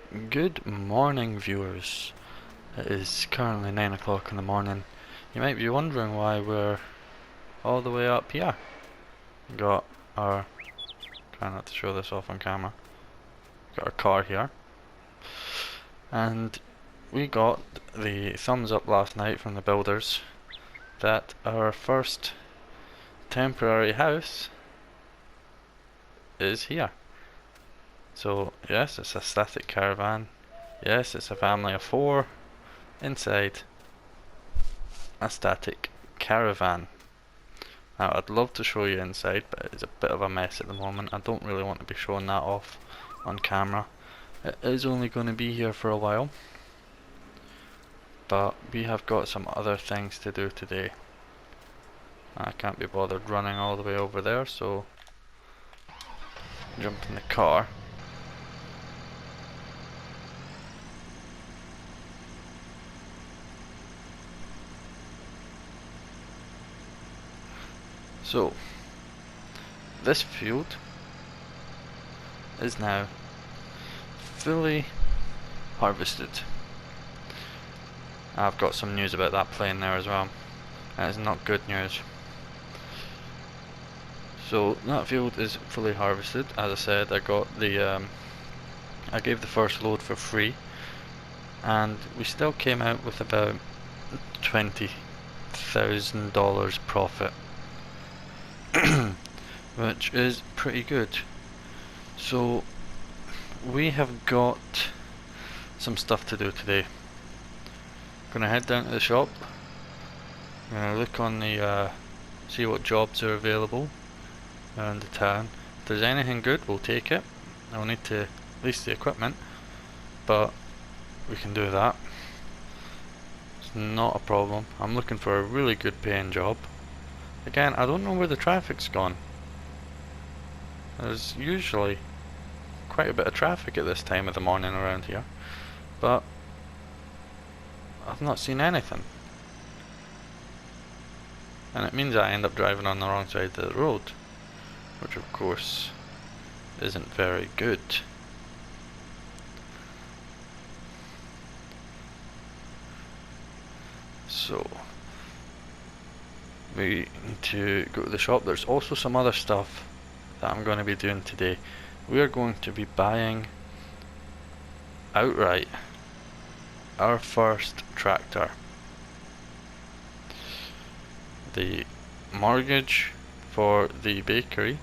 Good morning, viewers. It is currently 9 o'clock in the morning. You might be wondering why we're all the way up here. Got our, try not to show this off on camera, got our car here. And we got the thumbs up last night from the builders that our first temporary house is here. So yes, it's a static caravan. Yes, it's a family of 4 inside a static caravan. Now I'd love to show you inside, but it's a bit of a mess at the moment. I don't really want to be showing that off on camera. It is only going to be here for a while, but we have got some other things to do today. I can't be bothered running all the way over there, so jump in the car. So this field is now fully harvested. I've got some news about that plane there as well. That is not good news. So that field is fully harvested. As I said, I got the I gave the first load for free, and we still came out with about $20,000 profit, which is pretty good. So we have got some stuff to do today. Gonna head down to the shop. Gonna look on the see what jobs are available around the town. If there's anything good, we'll take it. I'll need to lease the equipment, but we can do that. It's not a problem. I'm looking for a really good paying job. Again, I don't know where the traffic's gone. There's usually quite a bit of traffic at this time of the morning around here, but I've not seen anything. And it means I end up driving on the wrong side of the road, which of course isn't very good. So we need to go to the shop. There's also some other stuff that I'm going to be doing today. We are going to be buying outright our first tractor. The mortgage for the bakery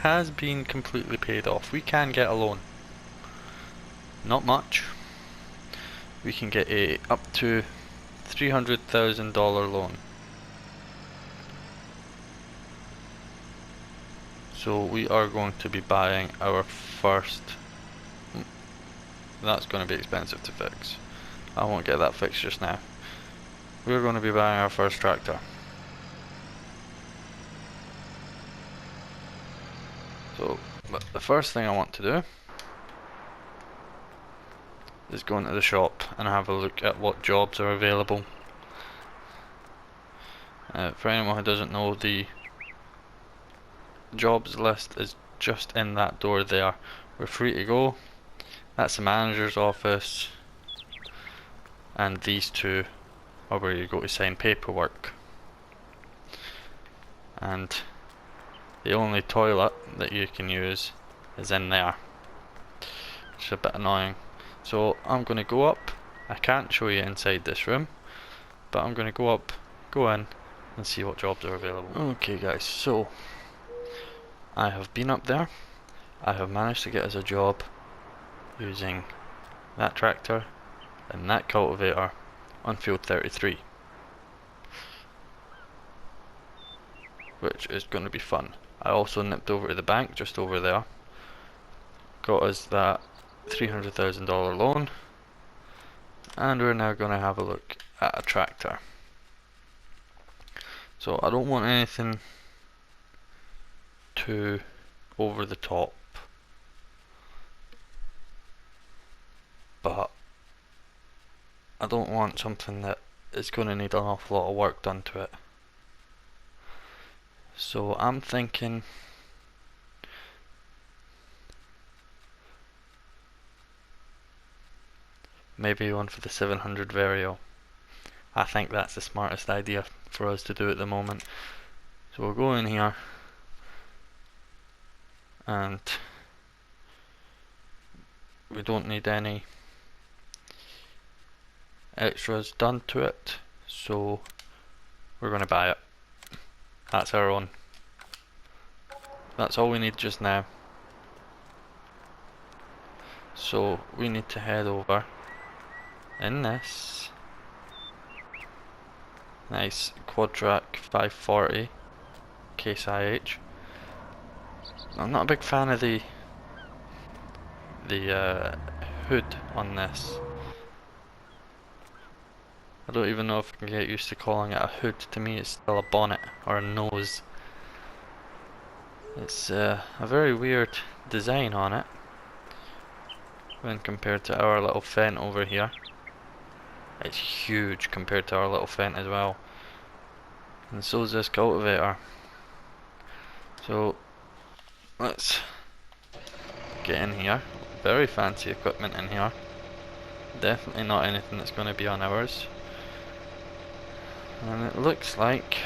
has been completely paid off. We can get a loan. Not much. We can get a up to $300,000 loan. So we are going to be buying our first. That's going to be expensive to fix. I won't get that fixed just now. We're going to be buying our first tractor. So, but the first thing I want to do is go into the shop and have a look at what jobs are available. For anyone who doesn't know, the jobs list is just in that door there. We're free to go. That's the manager's office, and these two are where you go to sign paperwork. And the only toilet that you can use is in there, which is a bit annoying. So I'm going to go up. I can't show you inside this room, but I'm going to go up, go in, and see what jobs are available. Okay guys, so I have been up there. I have managed to get us a job using that tractor and that cultivator on field 33, which is going to be fun. I also nipped over to the bank just over there, got us that $300,000 loan, and we're now going to have a look at a tractor. So I don't want anything too over the top, but I don't want something that is going to need an awful lot of work done to it. So I'm thinking maybe one for the 700 Vario. I think that's the smartest idea for us to do at the moment. So we'll go in here and we don't need any extras done to it, so we're going to buy it. That's our own. That's all we need just now. So we need to head over in this nice Quadtrac 540 Case IH. I'm not a big fan of the hood on this. I don't even know if I can get used to calling it a hood. To me it's still a bonnet or a nose. It's a very weird design on it when compared to our little Fendt over here. It's huge compared to our little Fendt as well. And so is this cultivator. So let's get in here. Very fancy equipment in here. Definitely not anything that's going to be on ours. And it looks like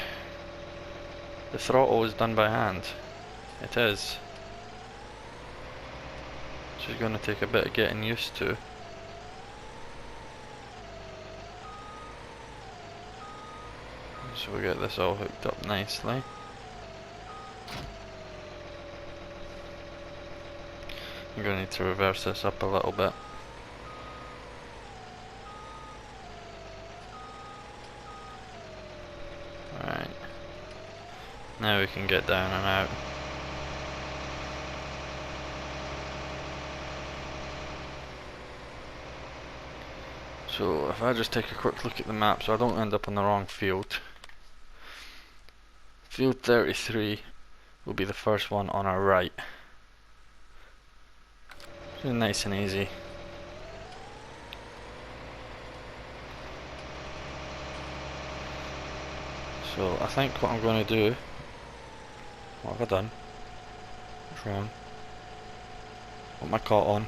the throttle is done by hand. It is. Which is going to take a bit of getting used to. So we get this all hooked up nicely. I'm going to need to reverse this up a little bit. Alright. Now we can get down and out. So if I just take a quick look at the map so I don't end up on the wrong field. Field 33 will be the first one on our right. So nice and easy. So I think what I'm going to do, what have I done? What's wrong? Put my cot on.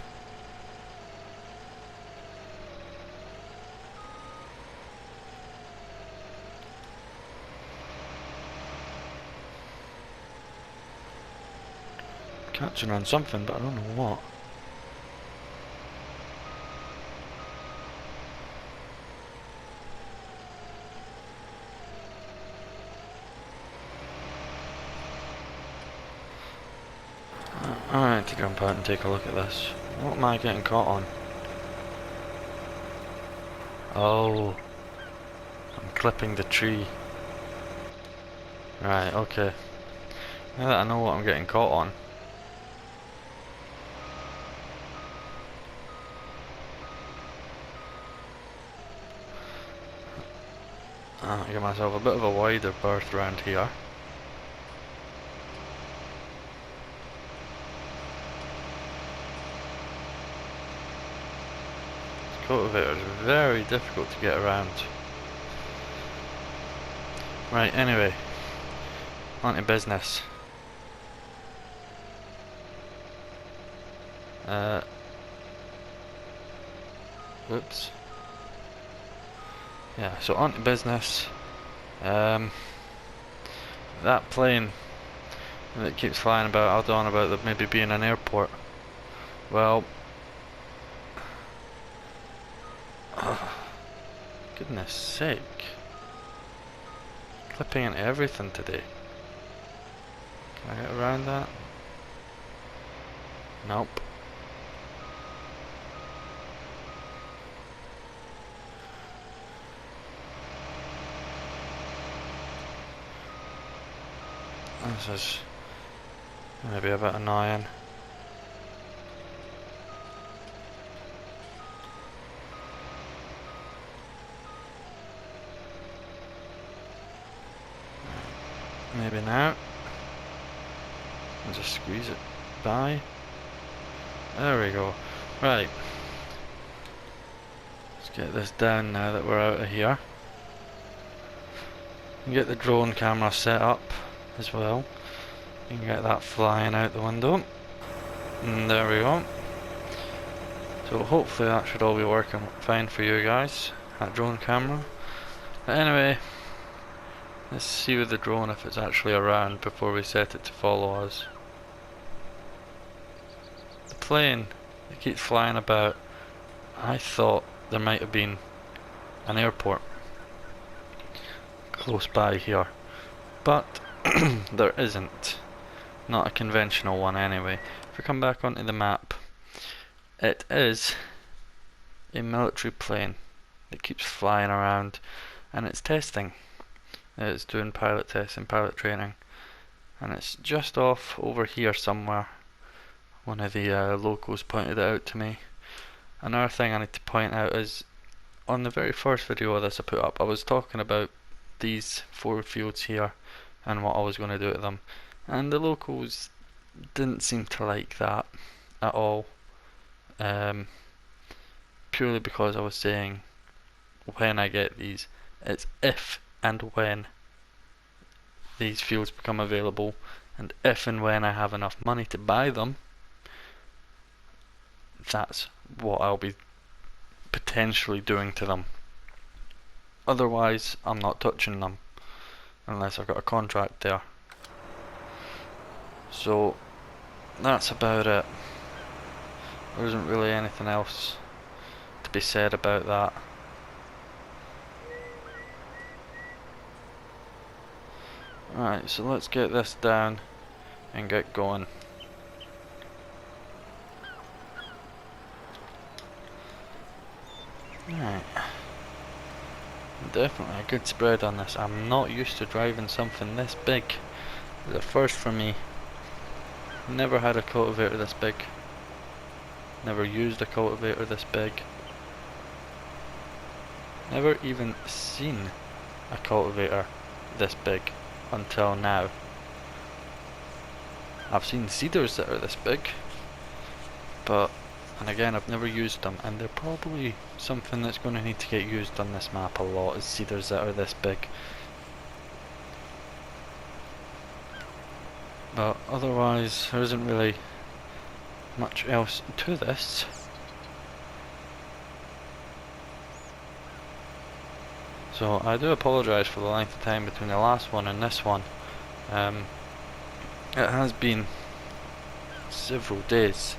Catching on something, but I don't know what. I need to jump out and take a look at this. What am I getting caught on? Oh, I'm clipping the tree. Right, okay. Now that I know what I'm getting caught on. I'll give myself a bit of a wider berth around here. This cultivator is very difficult to get around. Right, anyway, on to business. Oops. Yeah, so on to business. That plane that keeps flying out on about there maybe being an airport. Well, goodness sake. Clipping into everything today. Can I get around that? Nope. This is going to be a bit annoying. Maybe now. I'll just squeeze it by. There we go. Right. Let's get this down now that we're out of here. And get the drone camera set up as well. You can get that flying out the window. And there we go. So hopefully that should all be working fine for you guys, that drone camera. But anyway, let's see with the drone if it's actually around before we set it to follow us. The plane, it keeps flying about. I thought there might have been an airport close by here, but there isn't. Not a conventional one anyway. If we come back onto the map, it is a military plane that keeps flying around, and it's testing. It's doing pilot testing, pilot training, and it's just off over here somewhere. One of the locals pointed it out to me. Another thing I need to point out is, on the very first video of this I put up, I was talking about these 4 fields here and what I was going to do to them, and the locals didn't seem to like that at all, purely because I was saying when I get these, it's if and when these fields become available, and if and when I have enough money to buy them, that's what I'll be potentially doing to them. Otherwise, I'm not touching them unless I've got a contract there. So that's about it. There isn't really anything else to be said about that. Alright, so let's get this down and get going. Right. Definitely a good spread on this. I'm not used to driving something this big. It's a first for me. Never had a cultivator this big. Never used a cultivator this big. Never even seen a cultivator this big until now. I've seen seeders that are this big, but, and again, I've never used them, and they're probably something that's going to need to get used on this map a lot, is seeders that are this big. But otherwise, there isn't really much else to this. So I do apologise for the length of time between the last one and this one. It has been several days.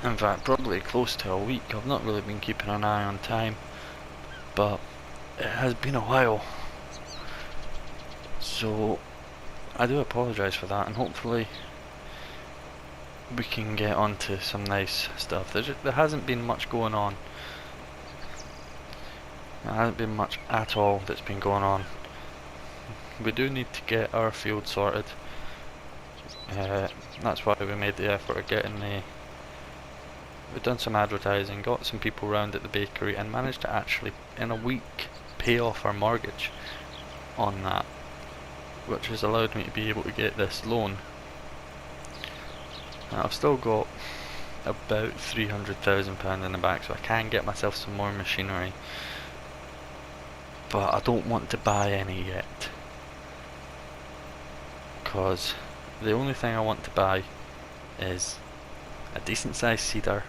In fact, probably close to a week. I've not really been keeping an eye on time, but it has been a while. So I do apologise for that, and hopefully we can get onto some nice stuff. There hasn't been much going on. There hasn't been much at all that's been going on. We do need to get our field sorted. That's why we made the effort of getting the... We've done some advertising, got some people round at the bakery, and managed to actually, in a week, pay off our mortgage on that, which has allowed me to be able to get this loan. I've still got about £300,000 in the bank, so I can get myself some more machinery, but I don't want to buy any yet, because the only thing I want to buy is a decent sized seeder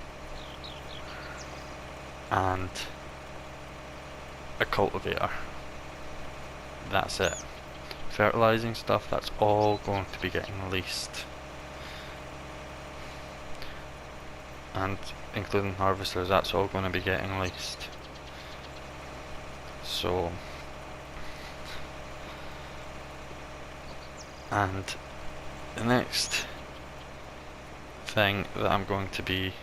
and a cultivator. That's it. Fertilizing stuff, that's all going to be getting leased, and including harvesters, that's all going to be getting leased. So, and the next thing that I'm going to be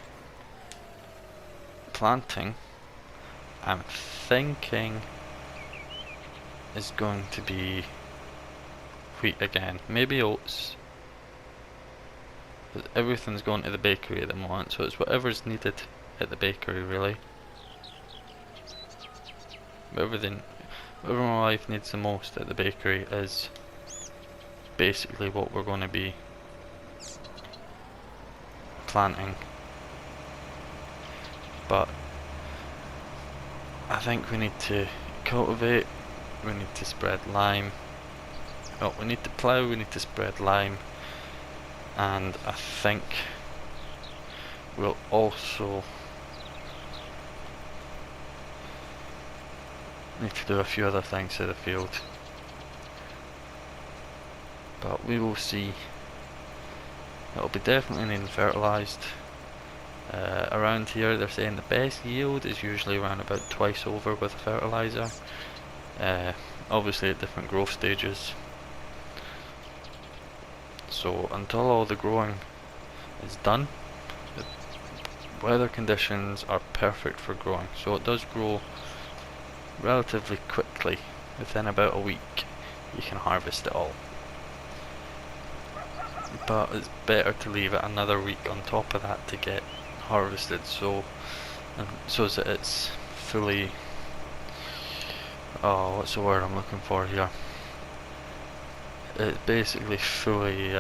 planting, I'm thinking, is going to be wheat again, maybe oats. Everything's going to the bakery at the moment, so it's whatever's needed at the bakery really. Whatever my wife needs the most at the bakery is basically what we're going to be planting. But I think we need to cultivate, we need to spread lime. Oh, we need to plough, we need to spread lime, and I think we'll also need to do a few other things to the field, but we will see. It'll be definitely needing fertilised. Around here they're saying the best yield is usually around about twice over with a fertiliser, obviously at different growth stages. So until all the growing is done, the weather conditions are perfect for growing. So it does grow relatively quickly. Within about a week you can harvest it all, but it's better to leave it another week on top of that to get harvested, so that it's fully, oh, what's the word I'm looking for here? It's basically fully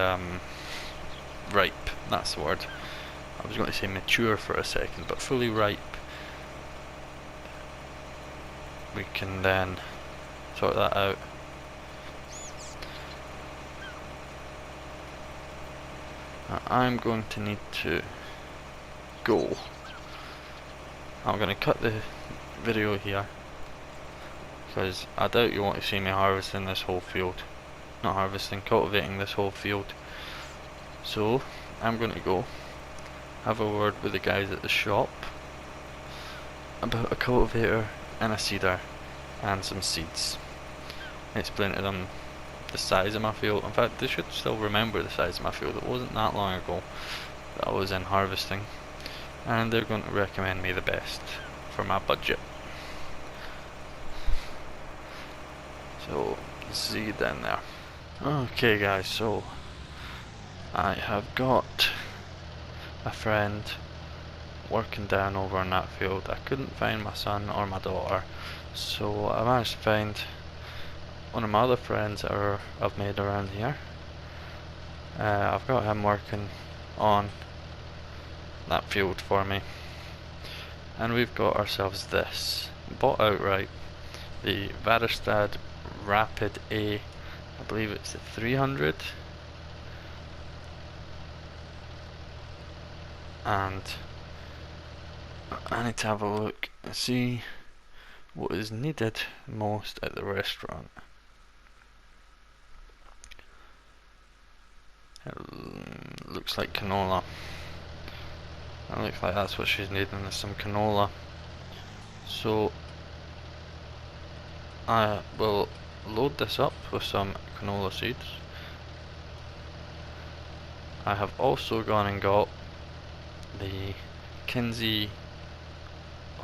ripe, that's the word. I was going to say mature for a second, but fully ripe. We can then sort that out. Now I'm going to need to go. I'm going to cut the video here, because I doubt you want to see me harvesting this whole field. Not harvesting, cultivating this whole field. So I'm going to go have a word with the guys at the shop about a cultivator and a seeder and some seeds. Explain to them the size of my field. In fact, they should still remember the size of my field. It wasn't that long ago that I was in harvesting, and they're going to recommend me the best for my budget. So see you down there. Okay guys, so I have got a friend working down over in that field. I couldn't find my son or my daughter, so I managed to find one of my other friends that I've made around here. I've got him working on that field for me, and we've got ourselves this, bought outright, the Väderstad Rapid A, I believe it's the 300, and I need to have a look and see what is needed most at the restaurant. It looks like canola. It looks like that's what she's needing, is some canola. So I will load this up with some canola seeds. I have also gone and got the Kinsey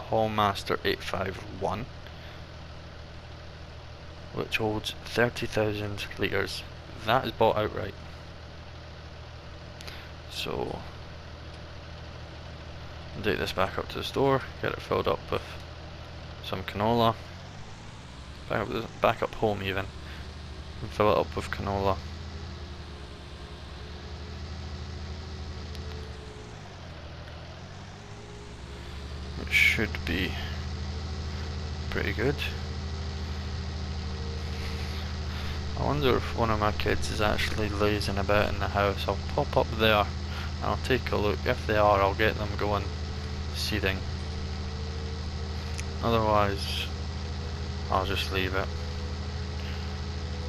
Hallmaster 851, which holds 30,000 litres. That is bought outright. So I'll take this back up to the store, get it filled up with some canola, back up home even, and fill it up with canola. It should be pretty good. I wonder if one of my kids is actually lazing about in the house. I'll pop up there and I'll take a look. If they are, I'll get them going seeding. Otherwise, I'll just leave it.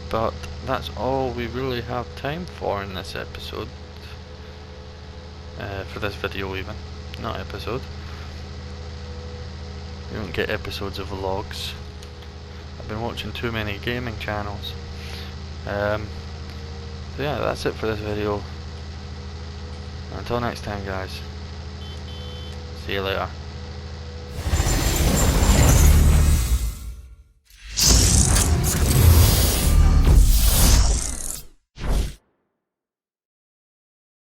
But that's all we really have time for in this episode. For this video even, not episode. You don't get episodes of vlogs. I've been watching too many gaming channels. So yeah, that's it for this video. Until next time guys. See you later.